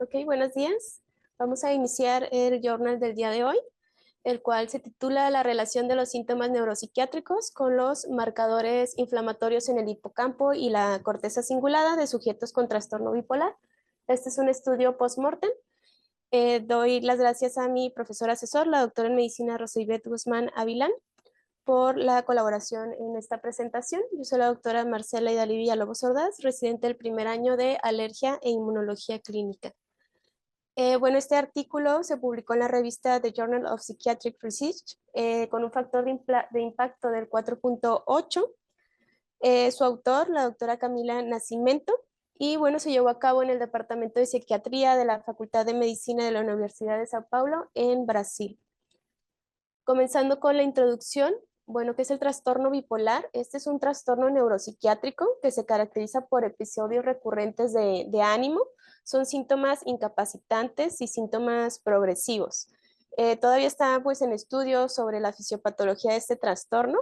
Ok, buenos días. Vamos a iniciar el journal del día de hoy, el cual se titula La relación de los síntomas neuropsiquiátricos con los marcadores inflamatorios en el hipocampo y la corteza cingulada de sujetos con trastorno bipolar. Este es un estudio post-mortem. Doy las gracias a mi profesor asesor, la doctora en medicina Rosaibet Guzmán Avilán, por la colaboración en esta presentación. Yo soy la doctora Marcela Idalí Villalobos Ordaz, residente del primer año de Alergia e Inmunología Clínica. Bueno, este artículo se publicó en la revista The Journal of Psychiatric Research con un factor de impacto del 4.8. Su autor, la doctora Camila Nascimento, y bueno, se llevó a cabo en el Departamento de Psiquiatría de la Facultad de Medicina de la Universidad de Sao Paulo en Brasil. Comenzando con la introducción, bueno, ¿qué es el trastorno bipolar? Este es un trastorno neuropsiquiátrico que se caracteriza por episodios recurrentes de ánimo. Son síntomas incapacitantes y síntomas progresivos. Todavía está pues en estudios sobre la fisiopatología de este trastorno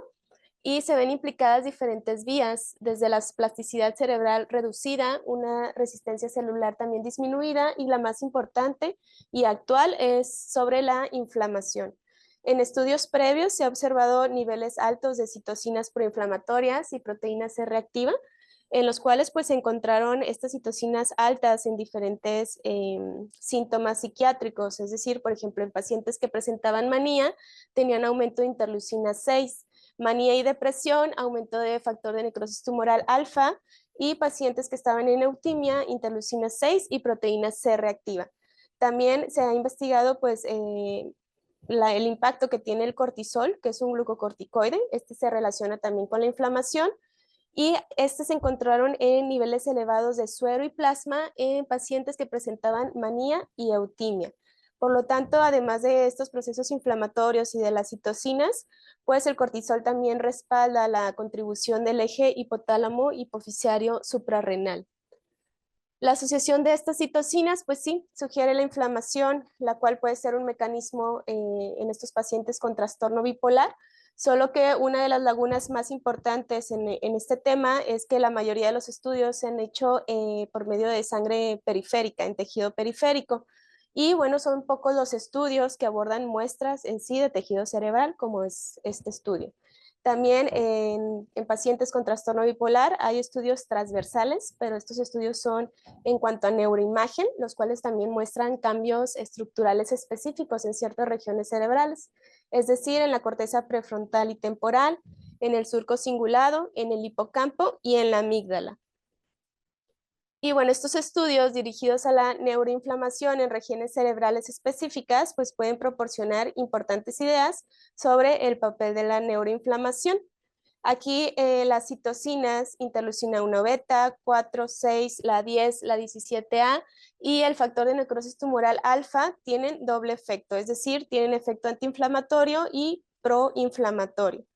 y se ven implicadas diferentes vías, desde la plasticidad cerebral reducida, una resistencia celular también disminuida y la más importante y actual es sobre la inflamación. En estudios previos se ha observado niveles altos de citocinas proinflamatorias y proteína C reactiva, en los cuales pues se encontraron estas citocinas altas en diferentes síntomas psiquiátricos, es decir, por ejemplo, en pacientes que presentaban manía tenían aumento de interleucina 6, manía y depresión, aumento de factor de necrosis tumoral alfa, y pacientes que estaban en eutimia, interleucina 6 y proteína C reactiva. También se ha investigado pues el impacto que tiene el cortisol, que es un glucocorticoide. Este se relaciona también con la inflamación y se encontraron en niveles elevados de suero y plasma en pacientes que presentaban manía y eutimia. Por lo tanto, además de estos procesos inflamatorios y de las citocinas, pues el cortisol también respalda la contribución del eje hipotálamo hipoficiario suprarrenal. La asociación de estas citocinas, pues sí, sugiere la inflamación, la cual puede ser un mecanismo en estos pacientes con trastorno bipolar, solo que una de las lagunas más importantes en este tema es que la mayoría de los estudios se han hecho por medio de sangre periférica, en tejido periférico, y bueno, son pocos los estudios que abordan muestras en sí de tejido cerebral, como es este estudio. También en pacientes con trastorno bipolar hay estudios transversales, pero estos estudios son en cuanto a neuroimagen, los cuales también muestran cambios estructurales específicos en ciertas regiones cerebrales, es decir, en la corteza prefrontal y temporal, en el surco cingulado, en el hipocampo y en la amígdala. Y bueno, estos estudios dirigidos a la neuroinflamación en regiones cerebrales específicas, pues pueden proporcionar importantes ideas sobre el papel de la neuroinflamación. Aquí las citocinas, interleucina 1 beta, 4, 6, la 10, la 17A y el factor de necrosis tumoral alfa tienen doble efecto, es decir, tienen efecto antiinflamatorio y proinflamatorio.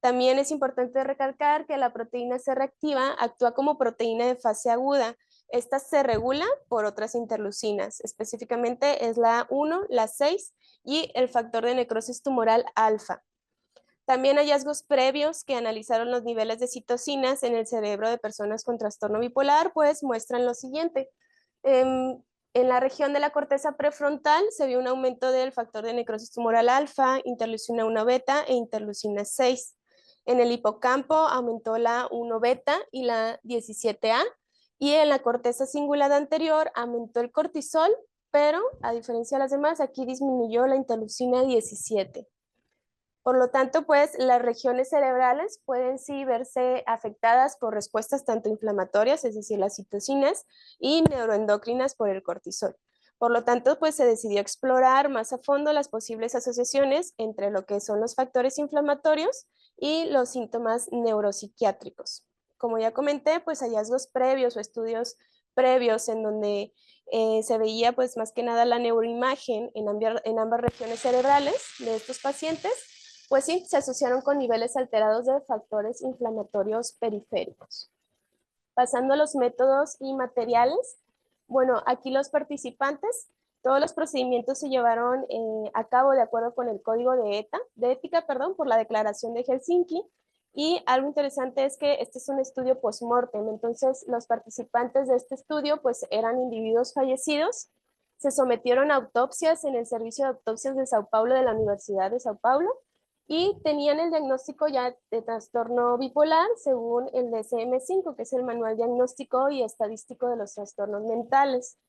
También es importante recalcar que la proteína C reactiva actúa como proteína de fase aguda. Esta se regula por otras interleucinas, específicamente es la 1, la 6 y el factor de necrosis tumoral alfa. También hallazgos previos que analizaron los niveles de citocinas en el cerebro de personas con trastorno bipolar, pues muestran lo siguiente. En la región de la corteza prefrontal se vio un aumento del factor de necrosis tumoral alfa, interleucina 1 beta e interleucina 6. En el hipocampo aumentó la 1 beta y la 17A, y en la corteza cingulada anterior aumentó el cortisol, pero a diferencia de las demás, aquí disminuyó la interleucina 17. Por lo tanto, pues las regiones cerebrales pueden sí verse afectadas por respuestas tanto inflamatorias, es decir, las citocinas, y neuroendocrinas por el cortisol. Por lo tanto, pues se decidió explorar más a fondo las posibles asociaciones entre lo que son los factores inflamatorios y los síntomas neuropsiquiátricos. Como ya comenté, pues hallazgos previos o estudios previos en donde se veía pues más que nada la neuroimagen en ambas regiones cerebrales de estos pacientes, pues sí, se asociaron con niveles alterados de factores inflamatorios periféricos. Pasando a los métodos y materiales, bueno, aquí los participantes, todos los procedimientos se llevaron a cabo de acuerdo con el código de ética, por la declaración de Helsinki, y algo interesante es que este es un estudio post-mortem, entonces los participantes de este estudio pues eran individuos fallecidos se sometieron a autopsias en el Servicio de Autopsias de Sao Paulo de la Universidad de Sao Paulo y tenían el diagnóstico ya de trastorno bipolar según el DSM-5, que es el Manual Diagnóstico y Estadístico de los Trastornos Mentales.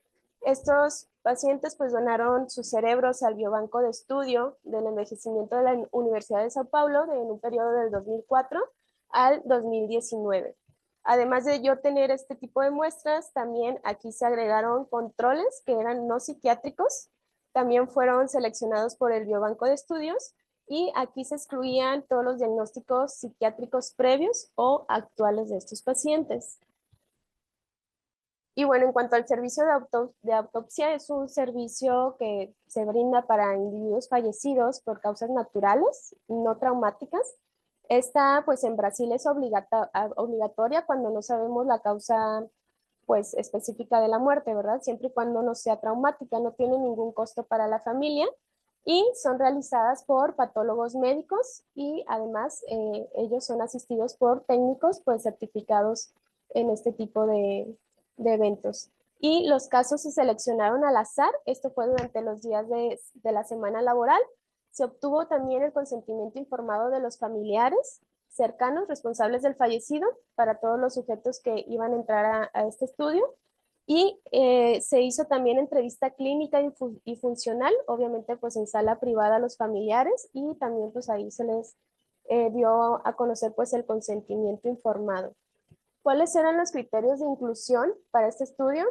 Estos pacientes pues donaron sus cerebros al Biobanco de Estudio del Envejecimiento de la Universidad de Sao Paulo en un periodo del 2004 al 2019. Además de yo tener este tipo de muestras, también aquí se agregaron controles que eran no psiquiátricos, también fueron seleccionados por el Biobanco de Estudios y aquí se excluían todos los diagnósticos psiquiátricos previos o actuales de estos pacientes. Y bueno, en cuanto al servicio de autopsia, es un servicio que se brinda para individuos fallecidos por causas naturales, no traumáticas. Esta, pues en Brasil es obligatoria cuando no sabemos la causa, pues específica de la muerte, ¿verdad? Siempre y cuando no sea traumática, no tiene ningún costo para la familia y son realizadas por patólogos médicos y además ellos son asistidos por técnicos, pues certificados en este tipo de eventos. Y los casos se seleccionaron al azar, esto fue durante los días de la semana laboral. Se obtuvo también el consentimiento informado de los familiares cercanos, responsables del fallecido, para todos los sujetos que iban a entrar a este estudio. Y se hizo también entrevista clínica y funcional, obviamente pues en sala privada a los familiares y también pues ahí se les dio a conocer pues el consentimiento informado. ¿Cuáles eran los criterios de inclusión para este estudio?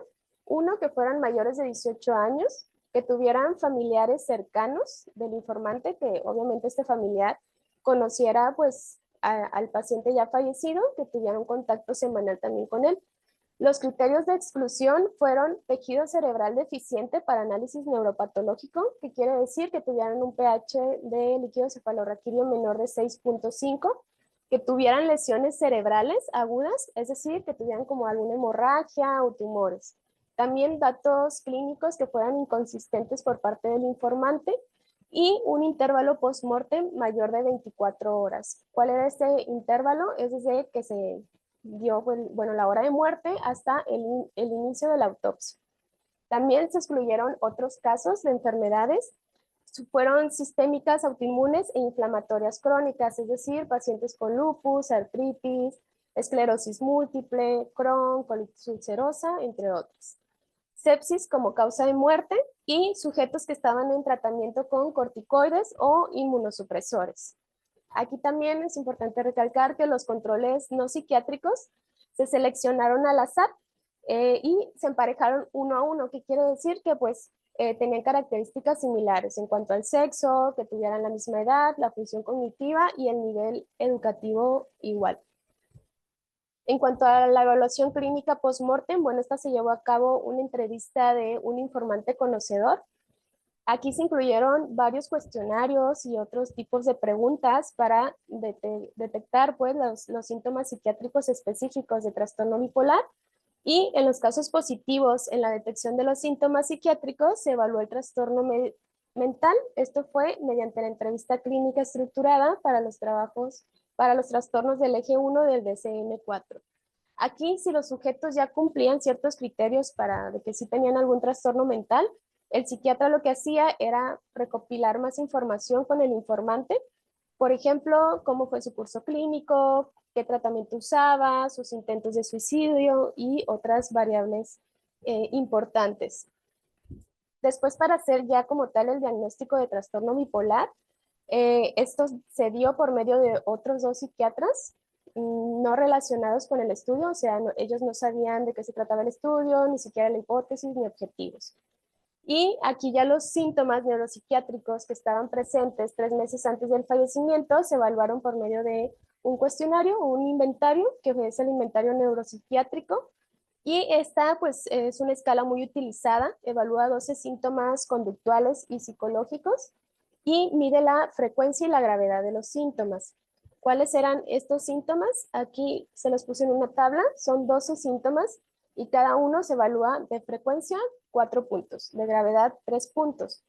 Uno, que fueran mayores de 18 años, que tuvieran familiares cercanos del informante, que obviamente este familiar conociera pues al paciente ya fallecido, que tuviera un contacto semanal también con él. Los criterios de exclusión fueron tejido cerebral deficiente para análisis neuropatológico, que quiere decir que tuvieran un pH de líquido cefalorraquídeo menor de 6.5, que tuvieran lesiones cerebrales agudas, es decir, que tuvieran como alguna hemorragia o tumores. También datos clínicos que fueran inconsistentes por parte del informante y un intervalo post-mortem mayor de 24 horas. ¿Cuál era este intervalo? Es desde que se dio bueno, la hora de muerte hasta el inicio de la autopsia. También se excluyeron otros casos de enfermedades, fueron sistémicas, autoinmunes e inflamatorias crónicas, es decir, pacientes con lupus, artritis, esclerosis múltiple, Crohn, colitis ulcerosa, entre otros. Sepsis como causa de muerte y sujetos que estaban en tratamiento con corticoides o inmunosupresores. Aquí también es importante recalcar que los controles no psiquiátricos se seleccionaron al azar y se emparejaron uno a uno, que quiere decir que pues tenían características similares en cuanto al sexo, que tuvieran la misma edad, la función cognitiva y el nivel educativo igual. En cuanto a la evaluación clínica post-mortem, bueno, esta se llevó a cabo una entrevista de un informante conocedor. Aquí se incluyeron varios cuestionarios y otros tipos de preguntas para detectar pues, los síntomas psiquiátricos específicos de trastorno bipolar y en los casos positivos en la detección de los síntomas psiquiátricos se evaluó el trastorno mental. Esto fue mediante la entrevista clínica estructurada para los trastornos del eje 1 del DSM-4. Aquí, si los sujetos ya cumplían ciertos criterios de que sí tenían algún trastorno mental, el psiquiatra lo que hacía era recopilar más información con el informante, por ejemplo, cómo fue su curso clínico, qué tratamiento usaba, sus intentos de suicidio y otras variables importantes. Después, para hacer ya como tal el diagnóstico de trastorno bipolar, esto se dio por medio de otros dos psiquiatras no relacionados con el estudio, o sea, ellos no sabían de qué se trataba el estudio, ni siquiera la hipótesis ni objetivos. Y aquí ya los síntomas neuropsiquiátricos que estaban presentes 3 meses antes del fallecimiento se evaluaron por medio de un cuestionario o un inventario, que es el inventario neuropsiquiátrico. Y esta pues es una escala muy utilizada, evalúa 12 síntomas conductuales y psicológicos y mide la frecuencia y la gravedad de los síntomas. ¿Cuáles eran estos síntomas? Aquí se los puse en una tabla, son 12 síntomas y cada uno se evalúa de frecuencia 4 puntos, de gravedad 3 puntos.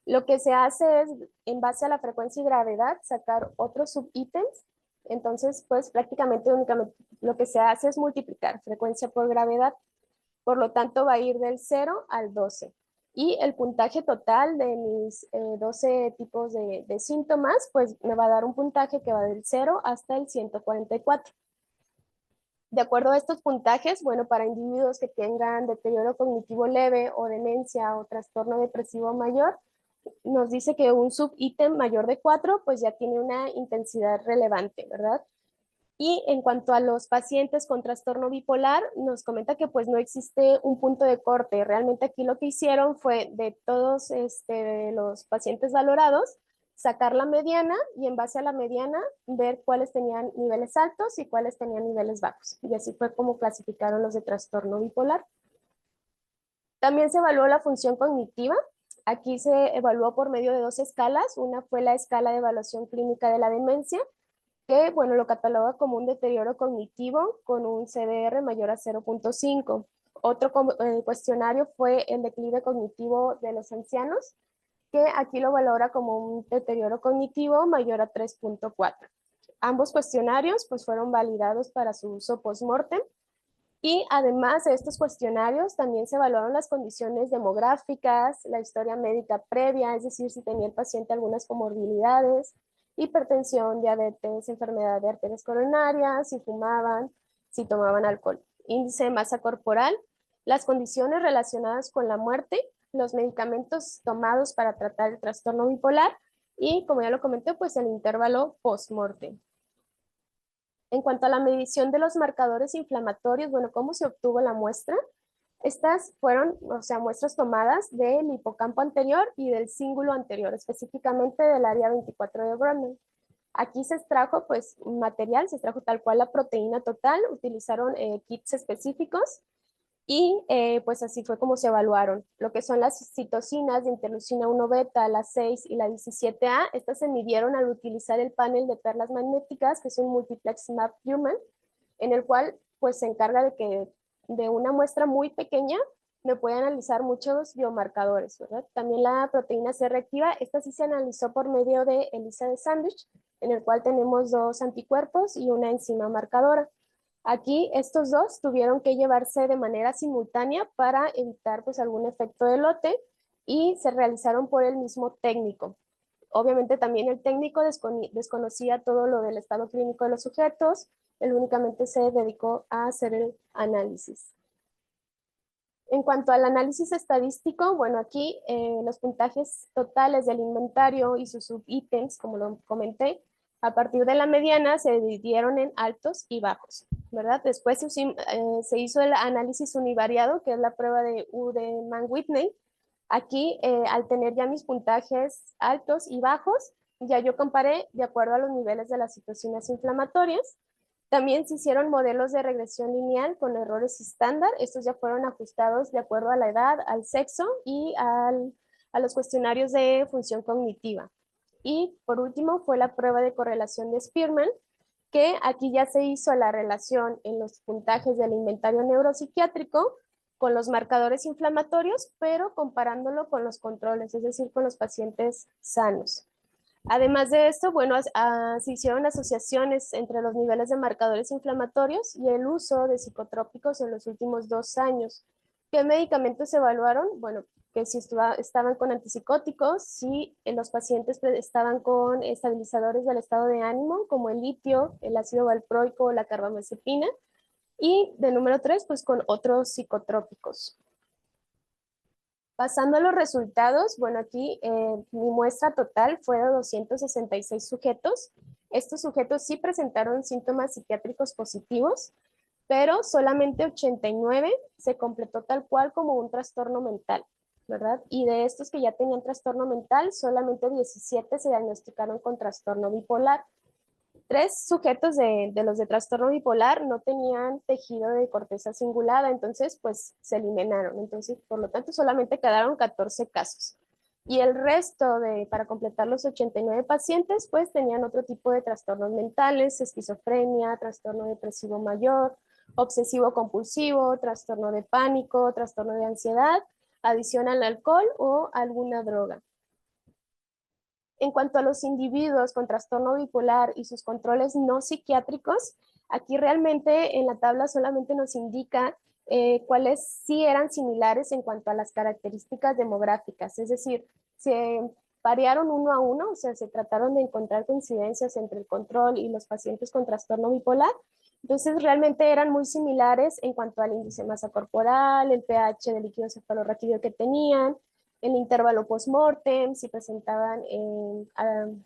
Lo que se hace es, en base a la frecuencia y gravedad, sacar otros subítems. Entonces, pues prácticamente únicamente lo que se hace es multiplicar frecuencia por gravedad. Por lo tanto, va a ir del 0 al 12. y el puntaje total de mis 12 tipos de síntomas, pues me va a dar un puntaje que va del 0 hasta el 144. De acuerdo a estos puntajes, bueno, para individuos que tengan deterioro cognitivo leve o demencia o trastorno depresivo mayor, nos dice que un subítem mayor de 4, pues ya tiene una intensidad relevante, ¿verdad? Y en cuanto a los pacientes con trastorno bipolar, nos comenta que pues no existe un punto de corte. Realmente aquí lo que hicieron fue de todos los pacientes valorados, sacar la mediana y en base a la mediana ver cuáles tenían niveles altos y cuáles tenían niveles bajos. Y así fue como clasificaron los de trastorno bipolar. También se evaluó la función cognitiva. Aquí se evaluó por medio de dos escalas. Una fue la escala de evaluación clínica de la demencia, que, bueno, lo cataloga como un deterioro cognitivo con un CDR mayor a 0.5. Otro cuestionario fue el declive cognitivo de los ancianos, que aquí lo valora como un deterioro cognitivo mayor a 3.4. Ambos cuestionarios pues fueron validados para su uso post-mortem y además de estos cuestionarios también se evaluaron las condiciones demográficas, la historia médica previa, es decir, si tenía el paciente algunas comorbilidades, hipertensión, diabetes, enfermedad de arterias coronarias, si fumaban, si tomaban alcohol, índice de masa corporal, las condiciones relacionadas con la muerte, los medicamentos tomados para tratar el trastorno bipolar y, como ya lo comenté, pues el intervalo post-mortem. En cuanto a la medición de los marcadores inflamatorios, bueno, ¿cómo se obtuvo la muestra? Estas fueron, o sea, muestras tomadas del hipocampo anterior y del cíngulo anterior, específicamente del área 24 de Brodmann. Aquí se extrajo, pues, un material, se extrajo tal cual la proteína total, utilizaron kits específicos y pues así fue como se evaluaron. Lo que son las citocinas de interleucina 1 beta, la 6 y la 17A, estas se midieron al utilizar el panel de perlas magnéticas, que es un multiplex map human, en el cual pues se encarga de que de una muestra muy pequeña me puede analizar muchos biomarcadores, ¿verdad? También la proteína C reactiva, esta sí se analizó por medio de ELISA de Sandwich, en el cual tenemos dos anticuerpos y una enzima marcadora. Aquí estos dos tuvieron que llevarse de manera simultánea para evitar pues algún efecto de lote y se realizaron por el mismo técnico. Obviamente también el técnico desconocía todo lo del estado clínico de los sujetos, él únicamente se dedicó a hacer el análisis. En cuanto al análisis estadístico, bueno, aquí los puntajes totales del inventario y sus subítems, como lo comenté, a partir de la mediana se dividieron en altos y bajos, ¿verdad? Después se hizo el análisis univariado, que es la prueba de U de Mann-Whitney. Aquí, al tener ya mis puntajes altos y bajos, ya yo comparé de acuerdo a los niveles de las citocinas inflamatorias. También se hicieron modelos de regresión lineal con errores estándar. Estos ya fueron ajustados de acuerdo a la edad, al sexo y a los cuestionarios de función cognitiva. Y por último fue la prueba de correlación de Spearman, que aquí ya se hizo la relación en los puntajes del inventario neuropsiquiátrico con los marcadores inflamatorios, pero comparándolo con los controles, es decir, con los pacientes sanos. Además de esto, bueno, se hicieron asociaciones entre los niveles de marcadores inflamatorios y el uso de psicotrópicos en los últimos 2 años. ¿Qué medicamentos se evaluaron? Bueno, que si estaban con antipsicóticos, si los pacientes estaban con estabilizadores del estado de ánimo, como el litio, el ácido valproico o la carbamazepina, y de número 3, pues con otros psicotrópicos. Pasando a los resultados, bueno, aquí mi muestra total fue de 266 sujetos. Estos sujetos sí presentaron síntomas psiquiátricos positivos, pero solamente 89 se completó tal cual como un trastorno mental, ¿verdad? Y de estos que ya tenían trastorno mental, solamente 17 se diagnosticaron con trastorno bipolar. 3 sujetos de los de trastorno bipolar no tenían tejido de corteza cingulada, entonces pues se eliminaron. Entonces, por lo tanto, solamente quedaron 14 casos. Y el resto para completar los 89 pacientes, pues tenían otro tipo de trastornos mentales, esquizofrenia, trastorno depresivo mayor, obsesivo compulsivo, trastorno de pánico, trastorno de ansiedad, adición al alcohol o alguna droga. En cuanto a los individuos con trastorno bipolar y sus controles no psiquiátricos, aquí realmente en la tabla solamente nos indica cuáles sí eran similares en cuanto a las características demográficas, es decir, se variaron uno a uno, o sea, se trataron de encontrar coincidencias entre el control y los pacientes con trastorno bipolar. Entonces, realmente eran muy similares en cuanto al índice de masa corporal, el pH del líquido cefalorraquídeo que tenían, el intervalo post-mortem, si presentaban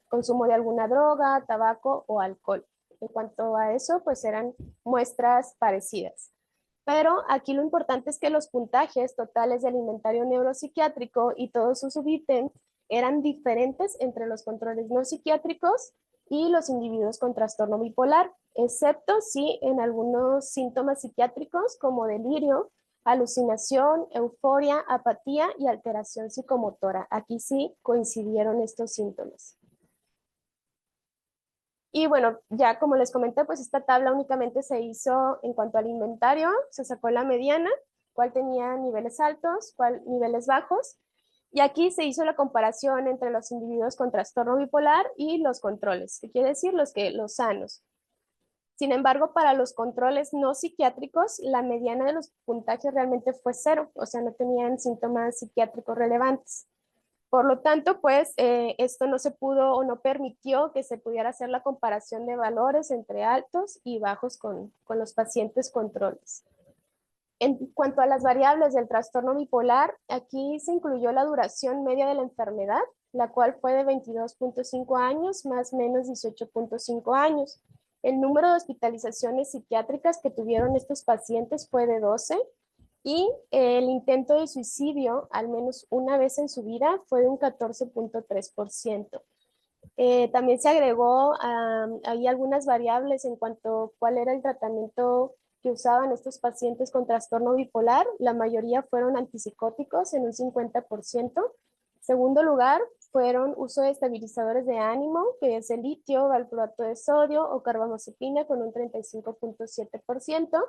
consumo de alguna droga, tabaco o alcohol. En cuanto a eso, pues eran muestras parecidas. Pero aquí lo importante es que los puntajes totales del inventario neuropsiquiátrico y todos sus subítems eran diferentes entre los controles no psiquiátricos y los individuos con trastorno bipolar, excepto si en algunos síntomas psiquiátricos como delirio, alucinación, euforia, apatía y alteración psicomotora. Aquí sí coincidieron estos síntomas. Y bueno, ya como les comenté, pues esta tabla únicamente se hizo en cuanto al inventario, se sacó la mediana, cuál tenía niveles altos, cuál niveles bajos, y aquí se hizo la comparación entre los individuos con trastorno bipolar y los controles, que quiere decir los sanos. Sin embargo, para los controles no psiquiátricos, la mediana de los puntajes realmente fue 0, o sea, no tenían síntomas psiquiátricos relevantes. Por lo tanto, pues esto no se pudo o no permitió que se pudiera hacer la comparación de valores entre altos y bajos con los pacientes controles. En cuanto a las variables del trastorno bipolar, aquí se incluyó la duración media de la enfermedad, la cual fue de 22.5 años más menos 18.5 años. El número de hospitalizaciones psiquiátricas que tuvieron estos pacientes fue de 12 y el intento de suicidio, al menos una vez en su vida, fue de un 14.3%. También se agregó ahí algunas variables en cuanto a cuál era el tratamiento que usaban estos pacientes con trastorno bipolar. La mayoría fueron antipsicóticos en un 50%. Segundo lugar, fueron uso de estabilizadores de ánimo, que es el litio, valproato de sodio o carbamazepina con un 35.7%.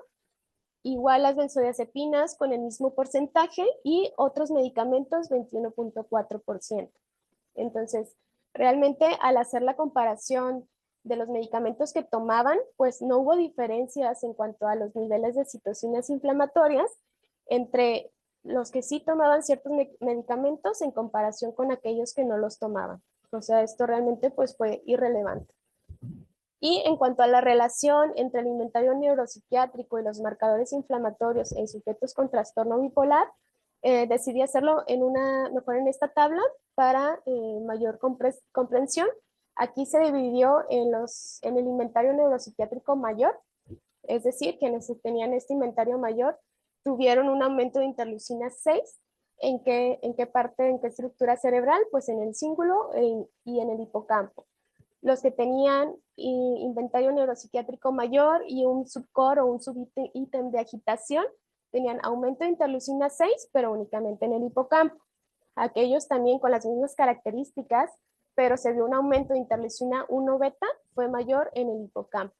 Igual las benzodiazepinas con el mismo porcentaje y otros medicamentos 21.4%. Entonces, realmente al hacer la comparación de los medicamentos que tomaban, pues no hubo diferencias en cuanto a los niveles de citocinas inflamatorias entre los que sí tomaban ciertos medicamentos en comparación con aquellos que no los tomaban. O sea, esto realmente pues fue irrelevante. Y en cuanto a la relación entre el inventario neuropsiquiátrico y los marcadores inflamatorios en sujetos con trastorno bipolar, decidí hacerlo mejor en esta tabla para mayor comprensión. Aquí se dividió en el inventario neuropsiquiátrico mayor, es decir, quienes tenían este inventario mayor tuvieron un aumento de interleucina 6. ¿En qué parte, en qué estructura cerebral? Pues en el cíngulo y en el hipocampo. Los que tenían inventario neuropsiquiátrico mayor y un subcore o un subítem de agitación tenían aumento de interleucina 6, pero únicamente en el hipocampo. Aquellos también con las mismas características, pero se vio un aumento de interleucina 1 beta, fue mayor en el hipocampo.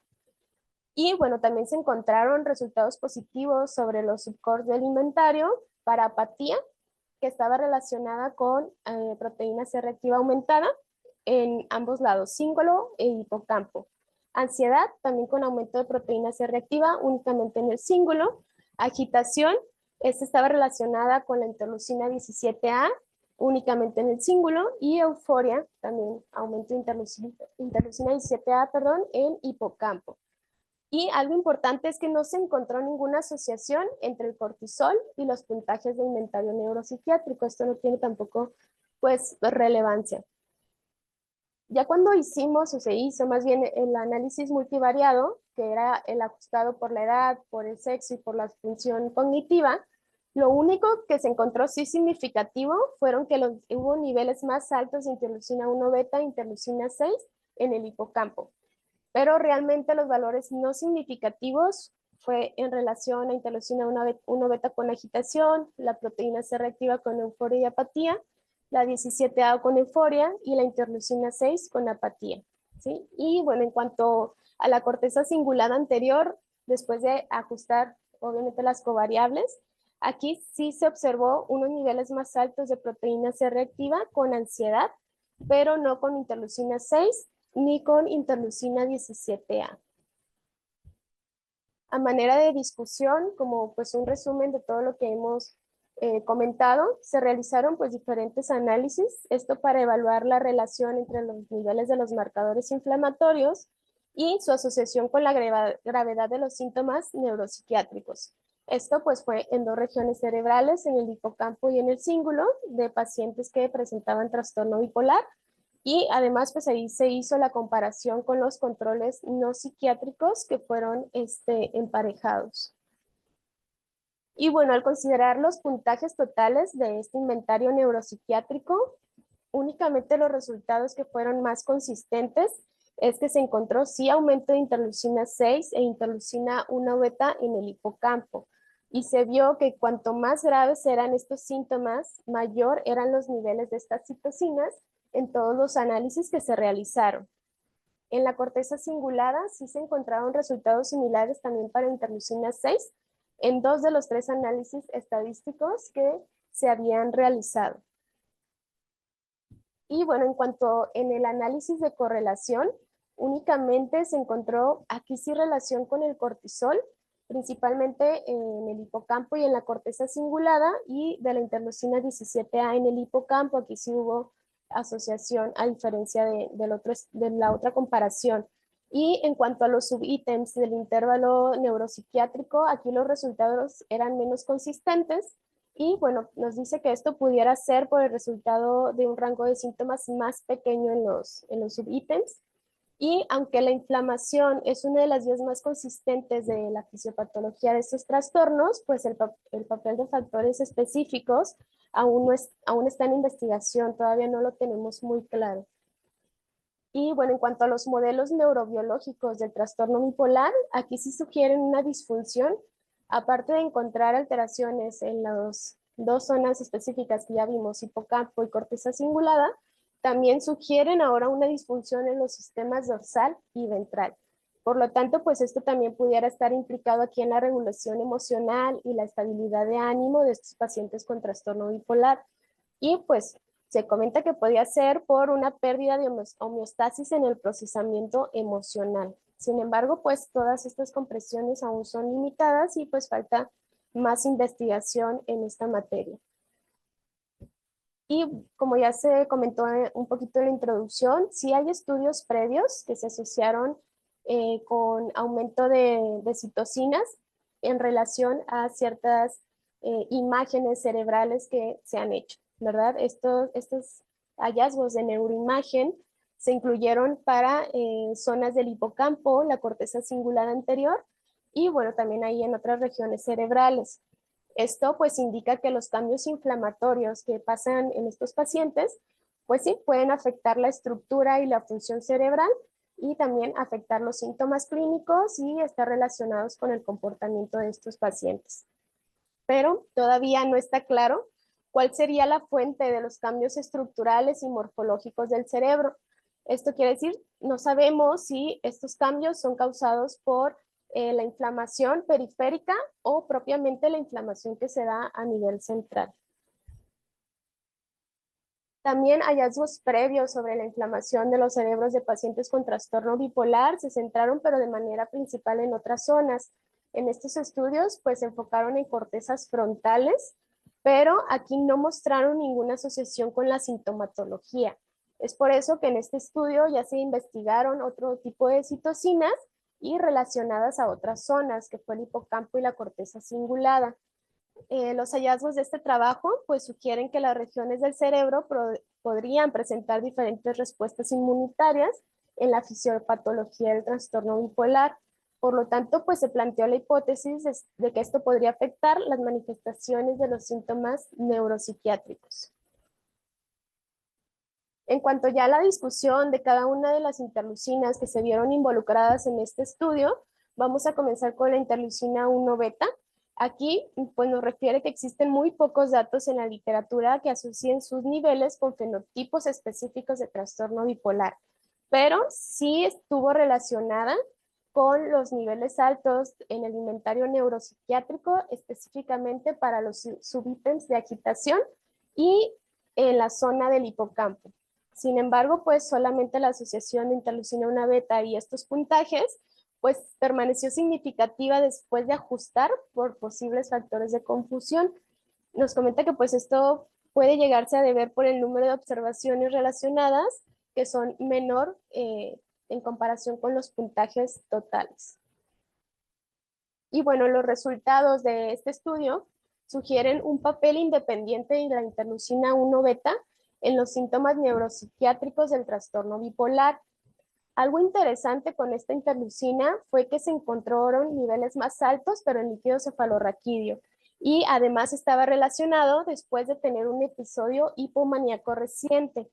Y bueno, también se encontraron resultados positivos sobre los subcores del inventario para apatía, que estaba relacionada con proteína C reactiva aumentada en ambos lados, cíngulo e hipocampo. Ansiedad, también con aumento de proteína C reactiva únicamente en el cíngulo. Agitación, esta estaba relacionada con la interleucina 17A, únicamente en el cíngulo. Y euforia, también aumento de interleucina 17A, perdón, en hipocampo. Y algo importante es que no se encontró ninguna asociación entre el cortisol y los puntajes de inventario neuropsiquiátrico. Esto no tiene tampoco, pues, relevancia. Ya cuando hicimos, o se hizo más bien el análisis multivariado, que era el ajustado por la edad, por el sexo y por la función cognitiva, lo único que se encontró sí significativo fueron que hubo niveles más altos de interleucina 1 beta e interleucina 6 en el hipocampo. Pero realmente los valores no significativos fue en relación a interleucina 1 beta con agitación, la proteína C reactiva con euforia y apatía, la 17A con euforia y la interleucina 6 con apatía. ¿Sí? Y bueno, en cuanto a la corteza cingulada anterior, después de ajustar obviamente las covariables, aquí sí se observó unos niveles más altos de proteína C reactiva con ansiedad, pero no con interleucina 6 ni con interleucina 17A. A manera de discusión, como pues un resumen de todo lo que hemos comentado, se realizaron pues diferentes análisis, esto para evaluar la relación entre los niveles de los marcadores inflamatorios y su asociación con la gravedad de los síntomas neuropsiquiátricos. Esto pues fue en dos regiones cerebrales, en el hipocampo y en el cíngulo, de pacientes que presentaban trastorno bipolar. Y además, pues ahí se hizo la comparación con los controles no psiquiátricos que fueron emparejados. Y bueno, al considerar los puntajes totales de este inventario neuropsiquiátrico, únicamente los resultados que fueron más consistentes es que se encontró sí aumento de interleucina 6 e interleucina 1 beta en el hipocampo. Y se vio que cuanto más graves eran estos síntomas, mayor eran los niveles de estas citocinas en todos los análisis que se realizaron. En la corteza cingulada sí se encontraron resultados similares también para interleucina 6 en 2 de los 3 análisis estadísticos que se habían realizado. Y bueno, en cuanto en el análisis de correlación, únicamente se encontró aquí sí relación con el cortisol, principalmente en el hipocampo y en la corteza cingulada, y de la interleucina 17A en el hipocampo, aquí sí hubo asociación a diferencia de la otra comparación. Y en cuanto a los subítems del intervalo neuropsiquiátrico, aquí los resultados eran menos consistentes, y bueno, nos dice que esto pudiera ser por el resultado de un rango de síntomas más pequeño en los subítems. Y aunque la inflamación es una de las vías más consistentes de la fisiopatología de estos trastornos, pues el papel de factores específicos aún está en investigación, todavía no lo tenemos muy claro. Y bueno, en cuanto a los modelos neurobiológicos del trastorno bipolar, aquí sí sugieren una disfunción, aparte de encontrar alteraciones en las dos zonas específicas que ya vimos, hipocampo y corteza cingulada, también sugieren ahora una disfunción en los sistemas dorsal y ventral. Por lo tanto, pues esto también pudiera estar implicado aquí en la regulación emocional y la estabilidad de ánimo de estos pacientes con trastorno bipolar. Y pues se comenta que podía ser por una pérdida de homeostasis en el procesamiento emocional. Sin embargo, pues todas estas compresiones aún son limitadas y pues falta más investigación en esta materia. Y como ya se comentó un poquito en la introducción, sí hay estudios previos que se asociaron con aumento de citocinas en relación a ciertas imágenes cerebrales que se han hecho, ¿verdad? Estos hallazgos de neuroimagen se incluyeron para zonas del hipocampo, la corteza cingulada anterior, y bueno, también ahí en otras regiones cerebrales. Esto pues indica que los cambios inflamatorios que pasan en estos pacientes, pues sí, pueden afectar la estructura y la función cerebral y también afectar los síntomas clínicos y estar relacionados con el comportamiento de estos pacientes. Pero todavía no está claro cuál sería la fuente de los cambios estructurales y morfológicos del cerebro. Esto quiere decir, no sabemos si estos cambios son causados por la inflamación periférica o propiamente la inflamación que se da a nivel central. También hallazgos previos sobre la inflamación de los cerebros de pacientes con trastorno bipolar se centraron, pero de manera principal en otras zonas. En estos estudios, pues se enfocaron en cortezas frontales, pero aquí no mostraron ninguna asociación con la sintomatología. Es por eso que en este estudio ya se investigaron otro tipo de citocinas y relacionadas a otras zonas, que fue el hipocampo y la corteza cingulada. Los hallazgos de este trabajo pues sugieren que las regiones del cerebro podrían presentar diferentes respuestas inmunitarias en la fisiopatología del trastorno bipolar. Por lo tanto, pues se planteó la hipótesis de que esto podría afectar las manifestaciones de los síntomas neuropsiquiátricos. En cuanto ya a la discusión de cada una de las interleucinas que se vieron involucradas en este estudio, vamos a comenzar con la interleucina 1 beta. Aquí pues nos refiere que existen muy pocos datos en la literatura que asocien sus niveles con fenotipos específicos de trastorno bipolar, pero sí estuvo relacionada con los niveles altos en el inventario neuropsiquiátrico, específicamente para los subítems de agitación y en la zona del hipocampo. Sin embargo, pues solamente la asociación de interleucina 1 beta y estos puntajes pues permaneció significativa después de ajustar por posibles factores de confusión. Nos comenta que pues esto puede llegarse a deber por el número de observaciones relacionadas que son menor en comparación con los puntajes totales. Y bueno, los resultados de este estudio sugieren un papel independiente de la interleucina 1 beta en los síntomas neuropsiquiátricos del trastorno bipolar. Algo interesante con esta interleucina fue que se encontraron niveles más altos, pero en líquido cefalorraquídeo. Y además estaba relacionado después de tener un episodio hipomaníaco reciente.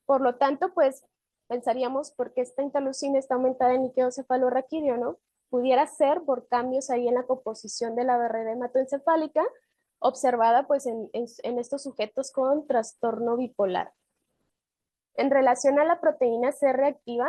Por lo tanto, pues pensaríamos por qué esta interleucina está aumentada en líquido cefalorraquídeo, ¿no? Pudiera ser por cambios ahí en la composición de la barrera hematoencefálica observada pues en estos sujetos con trastorno bipolar. En relación a la proteína C reactiva,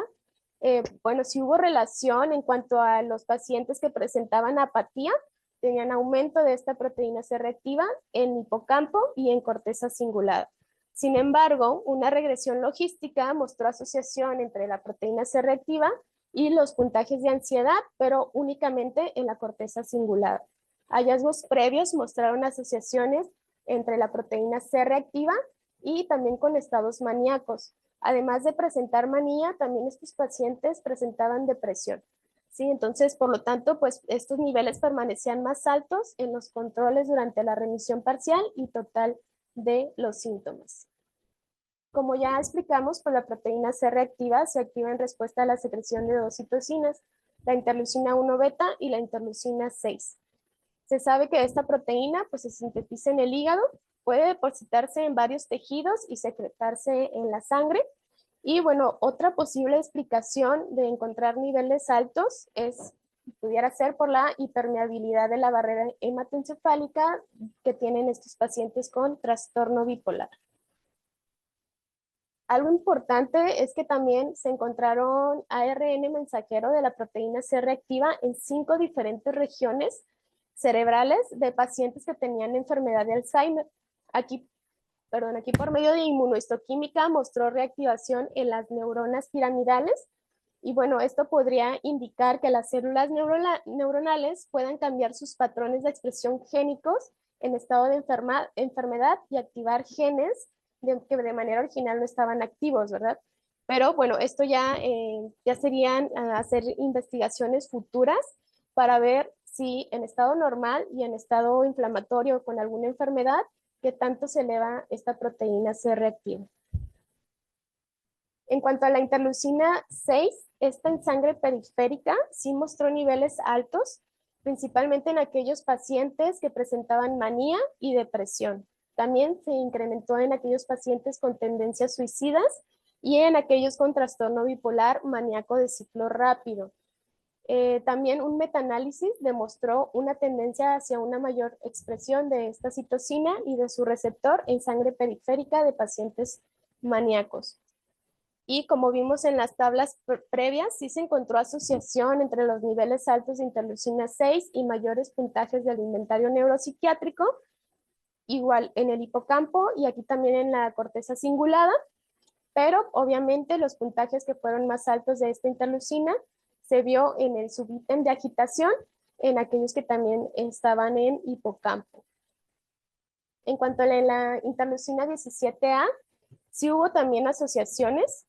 bueno, sí hubo relación en cuanto a los pacientes que presentaban apatía, tenían aumento de esta proteína C reactiva en hipocampo y en corteza cingulada. Sin embargo, una regresión logística mostró asociación entre la proteína C reactiva y los puntajes de ansiedad, pero únicamente en la corteza cingulada. Hallazgos previos mostraron asociaciones entre la proteína C reactiva y también con estados maníacos. Además de presentar manía, también estos pacientes presentaban depresión. ¿Sí? Entonces, por lo tanto, pues estos niveles permanecían más altos en los controles durante la remisión parcial y total de los síntomas. Como ya explicamos, pues la proteína C reactiva se activa en respuesta a la secreción de dos citocinas, la interleucina 1 beta y la interleucina 6. Se sabe que esta proteína pues, se sintetiza en el hígado, puede depositarse en varios tejidos y secretarse en la sangre. Y bueno, otra posible explicación de encontrar niveles altos pudiera ser por la hipermeabilidad de la barrera hematoencefálica que tienen estos pacientes con trastorno bipolar. Algo importante es que también se encontraron ARN mensajero de la proteína C reactiva en 5 diferentes regiones cerebrales de pacientes que tenían enfermedad de Alzheimer. Aquí por medio de inmunohistoquímica mostró reactivación en las neuronas piramidales y bueno, esto podría indicar que las células neuronales puedan cambiar sus patrones de expresión génicos en estado de enfermedad y activar genes que de manera original no estaban activos, ¿verdad? Pero bueno, esto ya serían hacer investigaciones futuras para ver si en estado normal y en estado inflamatorio con alguna enfermedad, qué tanto se eleva esta proteína C reactiva. En cuanto a la interleucina 6, esta en sangre periférica sí mostró niveles altos, principalmente en aquellos pacientes que presentaban manía y depresión. También se incrementó en aquellos pacientes con tendencias suicidas y en aquellos con trastorno bipolar maníaco de ciclo rápido. También un metaanálisis demostró una tendencia hacia una mayor expresión de esta citocina y de su receptor en sangre periférica de pacientes maníacos. Y como vimos en las tablas previas, sí se encontró asociación entre los niveles altos de interleucina 6 y mayores puntajes del inventario neuropsiquiátrico, igual en el hipocampo y aquí también en la corteza cingulada, pero obviamente los puntajes que fueron más altos de esta interleucina se vio en el subítem de agitación, en aquellos que también estaban en hipocampo. En cuanto a la interleucina 17A, sí hubo también asociaciones.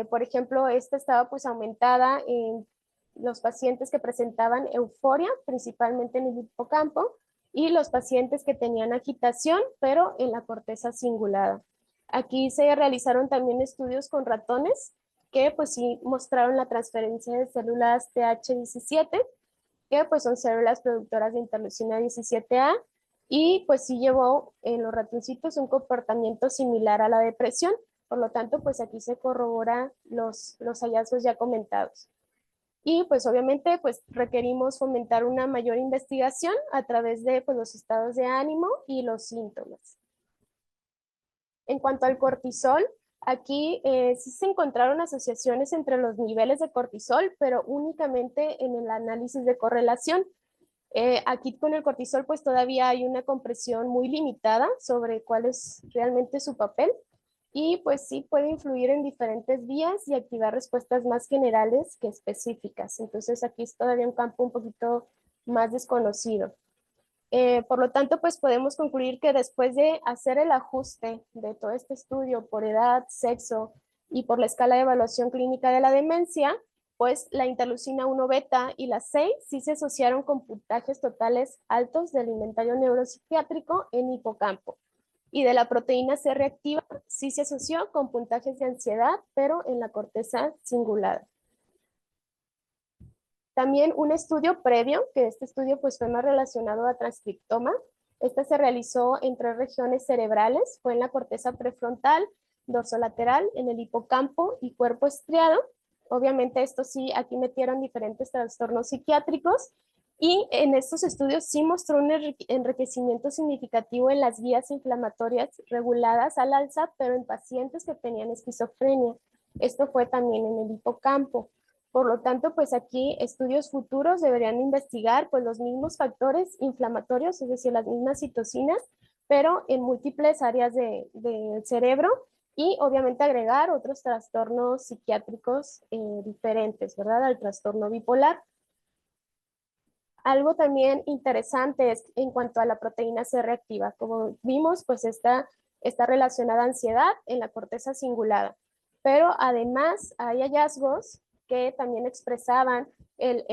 Por ejemplo, esta estaba pues aumentada en los pacientes que presentaban euforia, principalmente en el hipocampo, y los pacientes que tenían agitación, pero en la corteza cingulada. Aquí se realizaron también estudios con ratones que pues sí mostraron la transferencia de células TH17, que pues son células productoras de interleucina 17A, y pues sí llevó en los ratoncitos un comportamiento similar a la depresión. Por lo tanto, pues aquí se corroboran los hallazgos ya comentados. Y pues obviamente pues requerimos fomentar una mayor investigación a través de pues, los estados de ánimo y los síntomas. En cuanto al cortisol, aquí sí se encontraron asociaciones entre los niveles de cortisol, pero únicamente en el análisis de correlación. Aquí con el cortisol pues todavía hay una compresión muy limitada sobre cuál es realmente su papel. y pues sí puede influir en diferentes vías y activar respuestas más generales que específicas. Entonces aquí es todavía un campo un poquito más desconocido. Por lo tanto, pues podemos concluir que después de hacer el ajuste de todo este estudio por edad, sexo y por la escala de evaluación clínica de la demencia, pues la interleucina 1 beta y la 6 sí se asociaron con puntajes totales altos del inventario neuropsiquiátrico en hipocampo. Y de la proteína C reactiva sí se asoció con puntajes de ansiedad, pero en la corteza cingulada. También un estudio previo, que este estudio pues fue más relacionado a transcriptoma. Este se realizó en 3 regiones cerebrales, fue en la corteza prefrontal, dorsolateral, en el hipocampo y cuerpo estriado. Obviamente esto sí, aquí metieron diferentes trastornos psiquiátricos y en estos estudios sí mostró un enriquecimiento significativo en las vías inflamatorias reguladas al alza, pero en pacientes que tenían esquizofrenia. Esto fue también en el hipocampo. Por lo tanto, pues aquí estudios futuros deberían investigar pues los mismos factores inflamatorios, es decir, las mismas citocinas, pero en múltiples áreas del cerebro y obviamente agregar otros trastornos psiquiátricos diferentes, ¿verdad? Al trastorno bipolar. Algo también interesante es en cuanto a la proteína C reactiva. Como vimos, pues está relacionada a ansiedad en la corteza cingulada. Pero además hay hallazgos que también expresaban el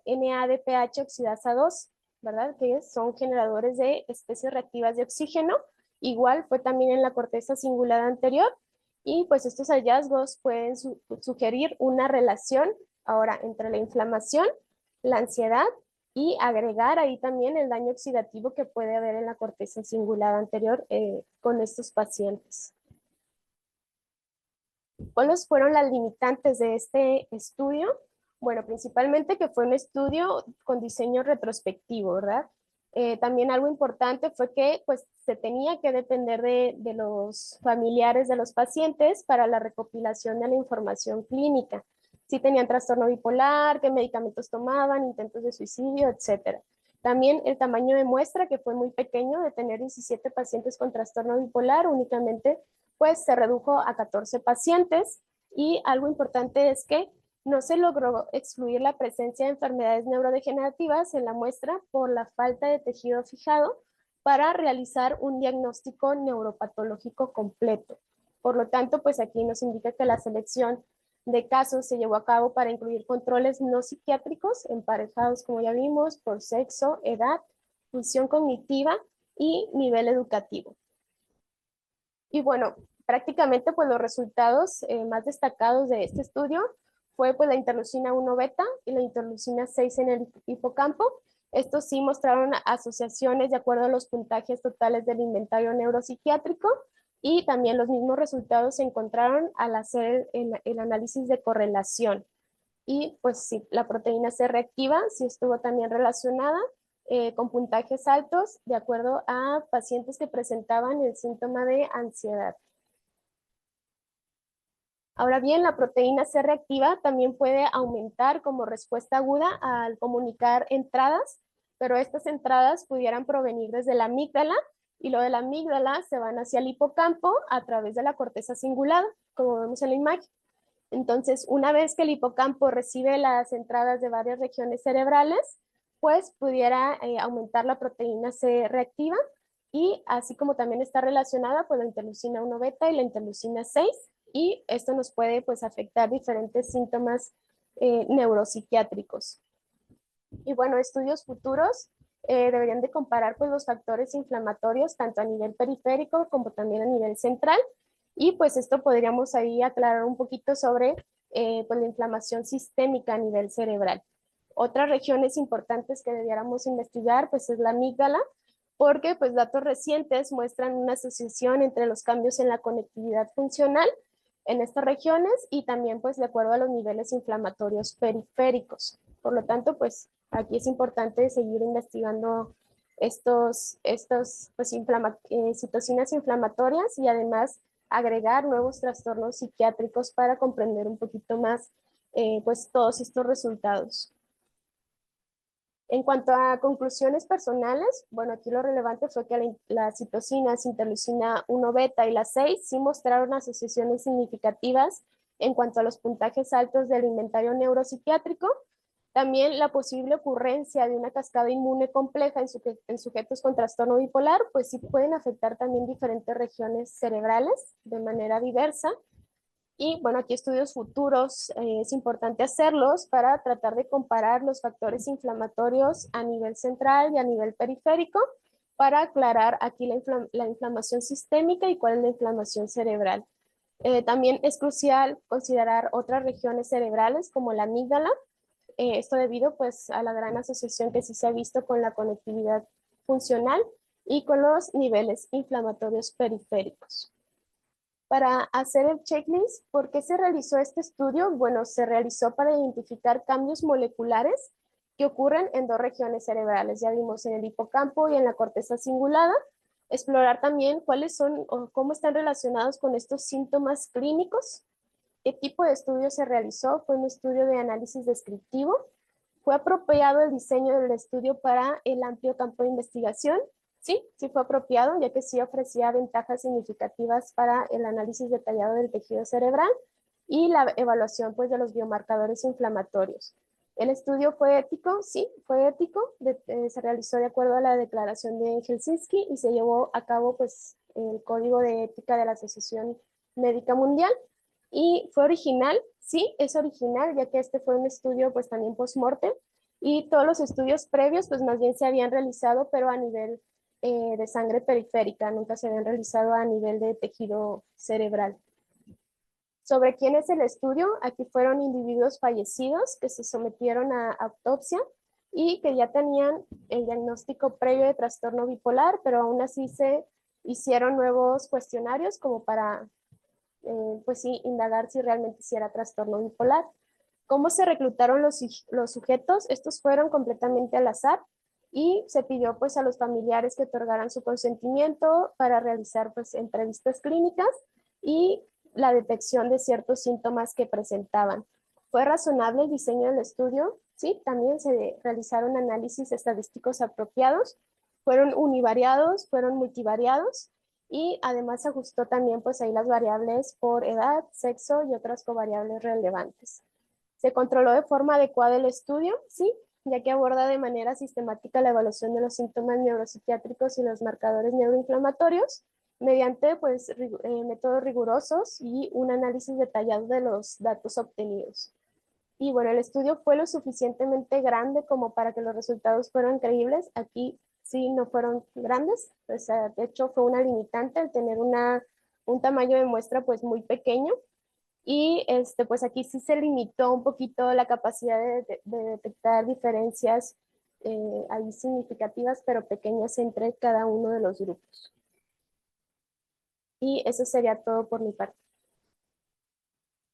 NADPH oxidasa 2, ¿verdad? Que son generadores de especies reactivas de oxígeno. Igual fue también en la corteza cingulada anterior. Y pues estos hallazgos pueden sugerir una relación ahora entre la inflamación, la ansiedad y agregar ahí también el daño oxidativo que puede haber en la corteza cingulada anterior con estos pacientes. ¿Cuáles fueron las limitantes de este estudio? Bueno, principalmente que fue un estudio con diseño retrospectivo, ¿verdad? También algo importante fue que pues se tenía que depender de los familiares de los pacientes para la recopilación de la información clínica. Si tenían trastorno bipolar, qué medicamentos tomaban, intentos de suicidio, etcétera. También el tamaño de muestra, que fue muy pequeño, de tener 17 pacientes con trastorno bipolar, únicamente pues se redujo a 14 pacientes y algo importante es que no se logró excluir la presencia de enfermedades neurodegenerativas en la muestra por la falta de tejido fijado para realizar un diagnóstico neuropatológico completo. Por lo tanto, pues aquí nos indica que la selección de casos se llevó a cabo para incluir controles no psiquiátricos emparejados, como ya vimos, por sexo, edad, función cognitiva y nivel educativo. Y bueno, prácticamente pues los resultados más destacados de este estudio fue pues la interleucina 1 beta y la interleucina 6 en el hipocampo. Estos sí mostraron asociaciones de acuerdo a los puntajes totales del inventario neuropsiquiátrico y también los mismos resultados se encontraron al hacer el análisis de correlación. Y pues sí, la proteína C reactiva sí estuvo también relacionada con puntajes altos de acuerdo a pacientes que presentaban el síntoma de ansiedad. Ahora bien, la proteína C reactiva también puede aumentar como respuesta aguda al comunicar entradas, pero estas entradas pudieran provenir desde la amígdala y lo de la amígdala se van hacia el hipocampo a través de la corteza cingulada, como vemos en la imagen. Entonces, una vez que el hipocampo recibe las entradas de varias regiones cerebrales, pues pudiera aumentar la proteína C reactiva y así como también está relacionada con la interleucina 1 beta y la interleucina 6 y esto nos puede pues afectar diferentes síntomas neuropsiquiátricos. Y bueno, estudios futuros deberían de comparar pues los factores inflamatorios tanto a nivel periférico como también a nivel central y pues esto podríamos ahí aclarar un poquito sobre pues la inflamación sistémica a nivel cerebral. Otras regiones importantes que debiéramos investigar pues es la amígdala, porque pues datos recientes muestran una asociación entre los cambios en la conectividad funcional en estas regiones y también pues de acuerdo a los niveles inflamatorios periféricos. Por lo tanto, pues aquí es importante seguir investigando estos pues, citocinas inflamatorias y además agregar nuevos trastornos psiquiátricos para comprender un poquito más pues todos estos resultados. En cuanto a conclusiones personales, bueno, aquí lo relevante fue que la citocina, interleucina 1 beta y la 6 sí mostraron asociaciones significativas en cuanto a los puntajes altos del inventario neuropsiquiátrico. También la posible ocurrencia de una cascada inmune compleja en sujetos con trastorno bipolar, pues sí pueden afectar también diferentes regiones cerebrales de manera diversa. Y bueno, aquí estudios futuros es importante hacerlos para tratar de comparar los factores inflamatorios a nivel central y a nivel periférico para aclarar aquí la inflamación sistémica y cuál es la inflamación cerebral. También es crucial considerar otras regiones cerebrales como la amígdala, esto debido pues a la gran asociación que sí se ha visto con la conectividad funcional y con los niveles inflamatorios periféricos. Para hacer el checklist, ¿por qué se realizó este estudio? Bueno, se realizó para identificar cambios moleculares que ocurren en dos regiones cerebrales. Ya vimos en el hipocampo y en la corteza cingulada. Explorar también cuáles son o cómo están relacionados con estos síntomas clínicos. ¿Qué tipo de estudio se realizó? Fue un estudio de análisis descriptivo. ¿Fue apropiado el diseño del estudio para el amplio campo de investigación? Sí, sí fue apropiado, ya que sí ofrecía ventajas significativas para el análisis detallado del tejido cerebral y la evaluación pues, de los biomarcadores inflamatorios. ¿El estudio fue ético? Sí, fue ético. Se realizó de acuerdo a la declaración de Helsinki y se llevó a cabo pues, el código de ética de la Asociación Médica Mundial. ¿Y fue original? Sí, es original, ya que este fue un estudio pues también post-mortem y todos los estudios previos pues más bien se habían realizado, pero a nivel de sangre periférica, nunca se habían realizado a nivel de tejido cerebral. ¿Sobre quién es el estudio? Aquí fueron individuos fallecidos que se sometieron a autopsia y que ya tenían el diagnóstico previo de trastorno bipolar, pero aún así se hicieron nuevos cuestionarios como para pues sí, indagar si realmente si era trastorno bipolar. ¿Cómo se reclutaron los sujetos? Estos fueron completamente al azar y se pidió pues a los familiares que otorgaran su consentimiento para realizar pues entrevistas clínicas y la detección de ciertos síntomas que presentaban. ¿Fue razonable el diseño del estudio? Sí, también se realizaron análisis estadísticos apropiados, fueron univariados, fueron multivariados y además se ajustó también pues ahí las variables por edad, sexo y otras covariables relevantes. ¿Se controló de forma adecuada el estudio? Sí, ya que aborda de manera sistemática la evaluación de los síntomas neuropsiquiátricos y los marcadores neuroinflamatorios mediante pues, métodos rigurosos y un análisis detallado de los datos obtenidos. Y bueno, el estudio fue lo suficientemente grande como para que los resultados fueran creíbles. Aquí sí no fueron grandes, o sea, de hecho fue una limitante el tener un tamaño de muestra pues muy pequeño y pues aquí sí se limitó un poquito la capacidad de detectar diferencias ahí significativas, pero pequeñas entre cada uno de los grupos. Y eso sería todo por mi parte.